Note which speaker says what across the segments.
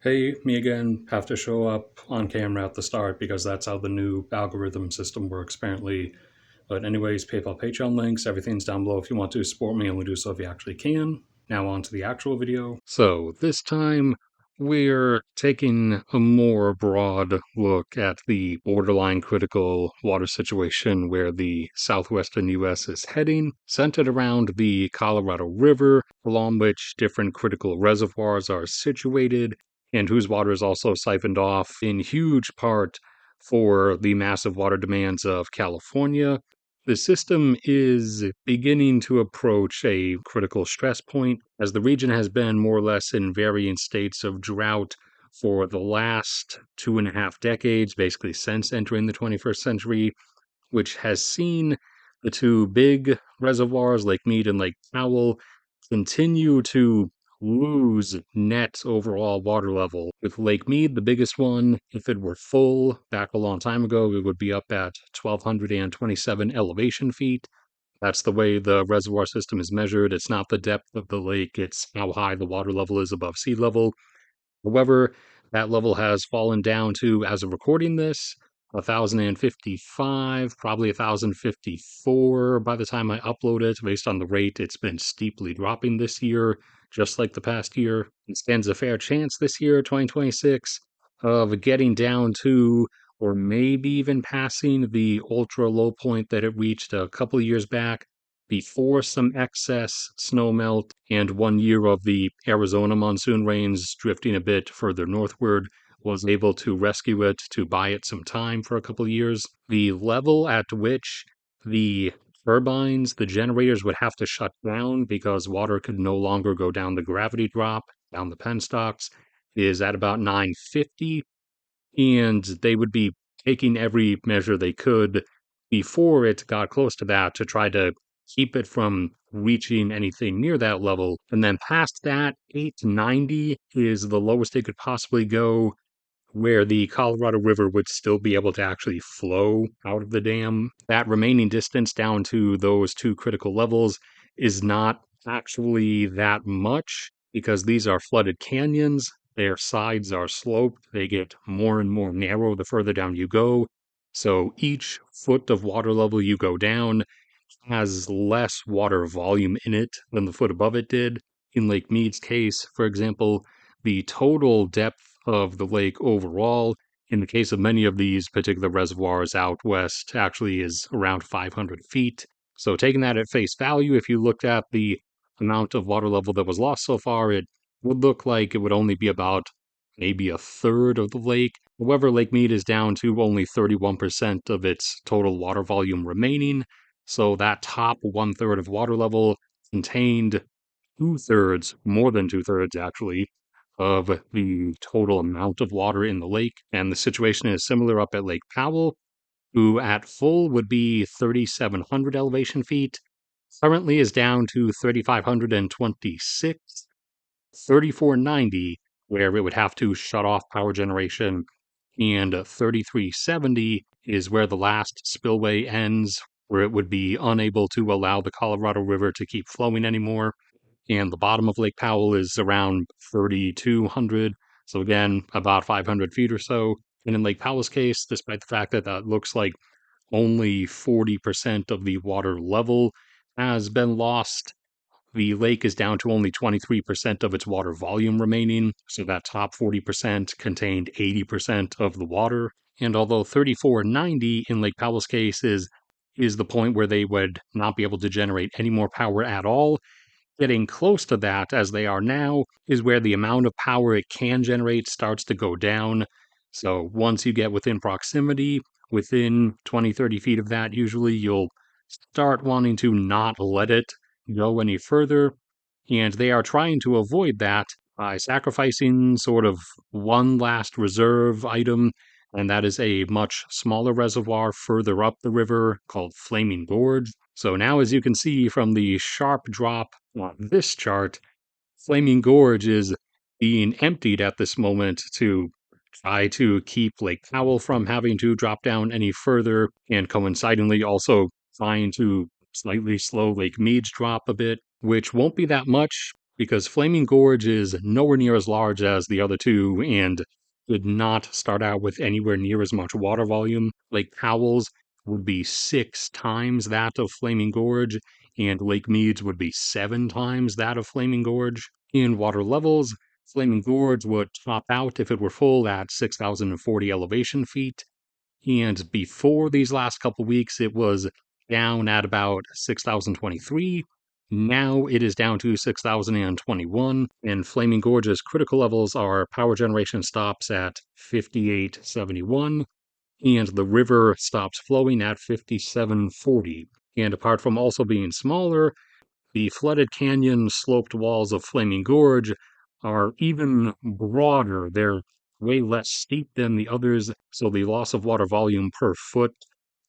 Speaker 1: Hey, me again. Have to show up on camera at the start because that's how the new algorithm system works, apparently. But, anyways, PayPal, Patreon links, everything's down below if you want to support me, only do so if you actually can. Now, on to the actual video. So, this time, we're taking a more broad look at the borderline critical water situation where the southwestern US is heading, centered around the Colorado River, along which different critical reservoirs are situated and whose water is also siphoned off in huge part for the massive water demands of California. The system is beginning to approach a critical stress point as the region has been more or less in varying states of drought for the last 2.5 decades, basically since entering the 21st century, which has seen the two big reservoirs, Lake Mead and Lake Powell, continue to lose net overall water level. With Lake Mead, the biggest one, if it were full back a long time ago, it would be up at 1,227 elevation feet. That's the way the reservoir system is measured. It's not the depth of the lake, it's how high the water level is above sea level. However, that level has fallen down to, as of recording this, 1,055, probably 1,054 by the time I upload it, based on the rate it's been steeply dropping this year, just like the past year. It stands a fair chance this year, 2026, of getting down to, or maybe even passing the ultra low point that it reached a couple years back before some excess snow melt and 1 year of the Arizona monsoon rains drifting a bit further northward was able to rescue it to buy it some time for a couple years. The level at which the turbines, the generators would have to shut down because water could no longer go down the gravity drop, down the penstocks, is at about 950, and they would be taking every measure they could before it got close to that to try to keep it from reaching anything near that level. And then past that, 890 is the lowest it could possibly go, where the Colorado River would still be able to actually flow out of the dam. That remaining distance down to those two critical levels is not actually that much because these are flooded canyons. Their sides are sloped. They get more and more narrow the further down you go. So each foot of water level you go down has less water volume in it than the foot above it did. In Lake Mead's case, for example, the total depth of the lake overall, in the case of many of these particular reservoirs out west, actually is around 500 feet. So, taking that at face value, if you looked at the amount of water level that was lost so far, it would look like it would only be about maybe a third of the lake. However, Lake Mead is down to only 31% of its total water volume remaining. So that top one third of water level contained two-thirds, more than two-thirds actually, of the total amount of water in the lake. And the situation is similar up at Lake Powell, who at full would be 3,700 elevation feet, currently is down to 3,526, 3,490, where it would have to shut off power generation, and 3,370 is where the last spillway ends, where it would be unable to allow the Colorado River to keep flowing anymore. And the bottom of Lake Powell is around 3,200, so again, about 500 feet or so. And in Lake Powell's case, despite the fact that that looks like only 40% of the water level has been lost, the lake is down to only 23% of its water volume remaining, so that top 40% contained 80% of the water. And although 3,490 in Lake Powell's case is the point where they would not be able to generate any more power at all, getting close to that as they are now is where the amount of power it can generate starts to go down. So once you get within proximity, within 20, 30 feet of that, usually you'll start wanting to not let it go any further. And they are trying to avoid that by sacrificing sort of one last reserve item, and that is a much smaller reservoir further up the river called Flaming Gorge. So now, as you can see from the sharp drop on this chart, Flaming Gorge is being emptied at this moment to try to keep Lake Powell from having to drop down any further, and coincidentally also trying to slightly slow Lake Mead's drop a bit, which won't be that much. because Flaming Gorge is nowhere near as large as the other two and did not start out with anywhere near as much water volume. Lake Powell's would be 6 times that of Flaming Gorge, and Lake Mead's would be 7 times that of Flaming Gorge. In water levels, Flaming Gorge would top out if it were full at 6,040 elevation feet. And before these last couple weeks, it was down at about 6,023. Now it is down to 6,021, and Flaming Gorge's critical levels are power generation stops at 5871, and the river stops flowing at 5740. And apart from also being smaller, the flooded canyon sloped walls of Flaming Gorge are even broader. They're way less steep than the others, so the loss of water volume per foot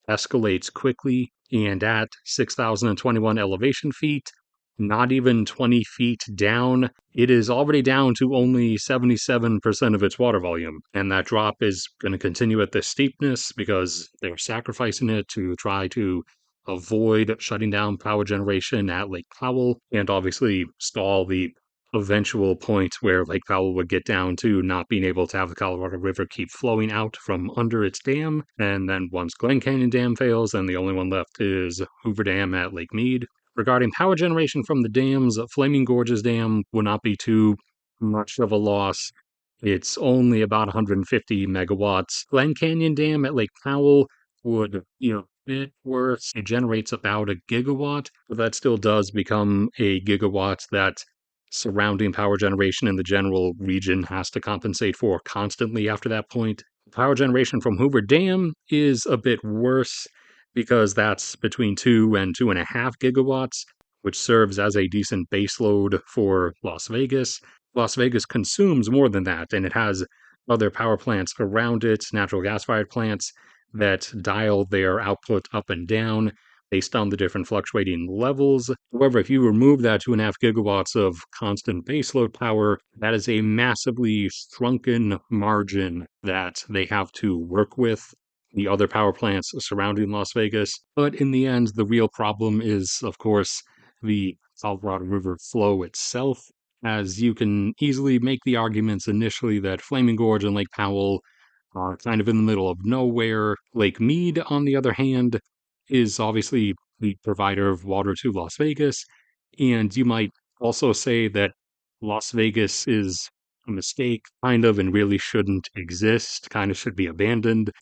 Speaker 1: escalates quickly. And at 6,021 elevation feet, not even 20 feet down, it is already down to only 77% of its water volume. And that drop is going to continue at this steepness because they're sacrificing it to try to avoid shutting down power generation at Lake Powell and obviously stall the eventual point where Lake Powell would get down to not being able to have the Colorado River keep flowing out from under its dam. And then once Glen Canyon Dam fails, then the only one left is Hoover Dam at Lake Mead. Regarding power generation from the dams, Flaming Gorge's dam will not be too much of a loss. It's only about 150 megawatts. Glen Canyon Dam at Lake Powell would be a bit worse. It generates about a gigawatt, but that still does become a gigawatt that surrounding power generation in the general region has to compensate for constantly after that point. Power generation from Hoover Dam is a bit worse because that's between 2 and 2.5 gigawatts, which serves as a decent baseload for Las Vegas. Las Vegas consumes more than that, and it has other power plants around it, natural gas-fired plants, that dial their output up and down based on the different fluctuating levels. However, if you remove that 2.5 gigawatts of constant baseload power, that is a massively shrunken margin that they have to work with the other power plants surrounding Las Vegas. But in the end, the real problem is, of course, the Colorado River flow itself, as you can easily make the arguments initially that Flaming Gorge and Lake Powell are kind of in the middle of nowhere. Lake Mead, on the other hand, is obviously the provider of water to Las Vegas. And you might also say that Las Vegas is a mistake, kind of, and really shouldn't exist, kind of should be abandoned.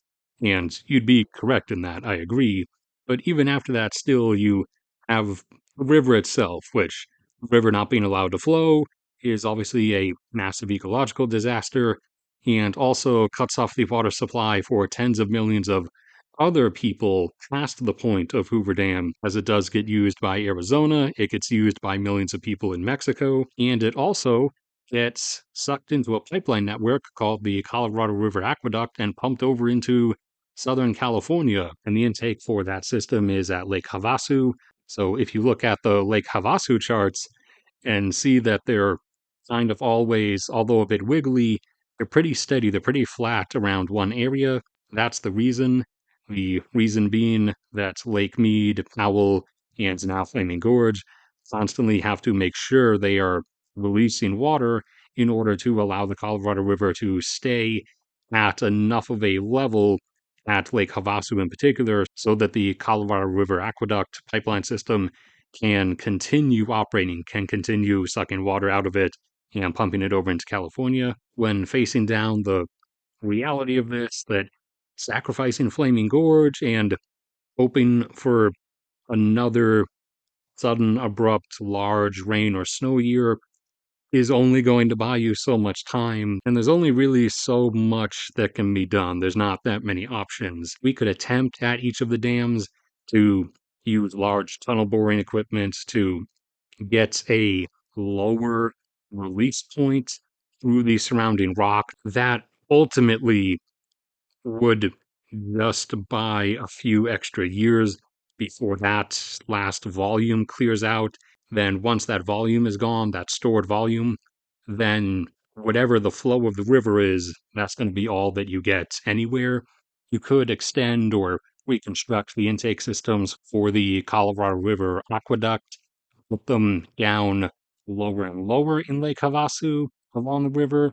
Speaker 1: And you'd be correct in that, I agree. But even after that, still, you have the river itself, which, the river not being allowed to flow, is obviously a massive ecological disaster and also cuts off the water supply for tens of millions of other people past the point of Hoover Dam, as it does get used by Arizona, it gets used by millions of people in Mexico, and it also gets sucked into a pipeline network called the Colorado River Aqueduct and pumped over into Southern California. And the intake for that system is at Lake Havasu. So if you look at the Lake Havasu charts and see that they're kind of always, although a bit wiggly, they're pretty steady, they're pretty flat around one area. That's the reason. The reason being that Lake Mead, Powell, and now Flaming Gorge constantly have to make sure they are releasing water in order to allow the Colorado River to stay at enough of a level at Lake Havasu in particular, so that the Colorado River Aqueduct pipeline system can continue operating, can continue sucking water out of it and pumping it over into California. When facing down the reality of this, that sacrificing Flaming Gorge and hoping for another sudden, abrupt, large rain or snow year is only going to buy you so much time, and there's only really so much that can be done. There's not that many options. We could attempt at each of the dams to use large tunnel boring equipment to get a lower release point through the surrounding rock that ultimately would just buy a few extra years before that last volume clears out. Then once that volume is gone, that stored volume, then whatever the flow of the river is, that's going to be all that you get anywhere. You could extend or reconstruct the intake systems for the Colorado River aqueduct, put them down lower and lower in Lake Havasu along the river.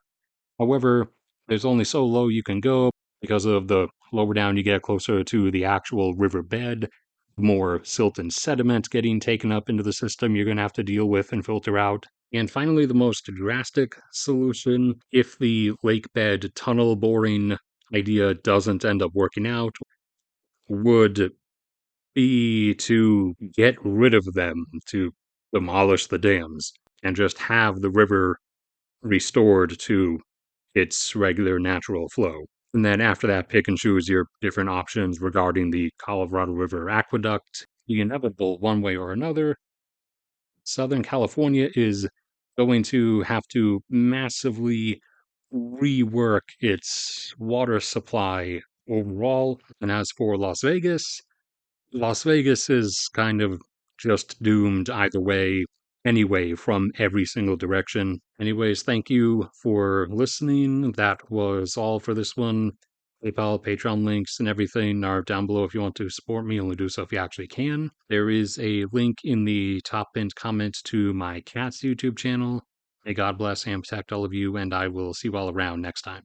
Speaker 1: However, there's only so low you can go because of the lower down you get closer to the actual river bed, more silt and sediment getting taken up into the system you're going to have to deal with and filter out. And finally, the most drastic solution, if the lake bed tunnel boring idea doesn't end up working out, would be to get rid of them, to demolish the dams, and just have the river restored to its regular natural flow. And then after that, pick and choose your different options regarding the Colorado River Aqueduct. The inevitable, one way or another, Southern California is going to have to massively rework its water supply overall. And as for Las Vegas is kind of just doomed either way, anyway, from every single direction. Anyways, thank you for listening. That was all for this one. PayPal, Patreon links, and everything are down below if you want to support me. Only do so if you actually can. There is a link in the top pinned comment to my cat's YouTube channel. May God bless and protect all of you, and I will see you all around next time.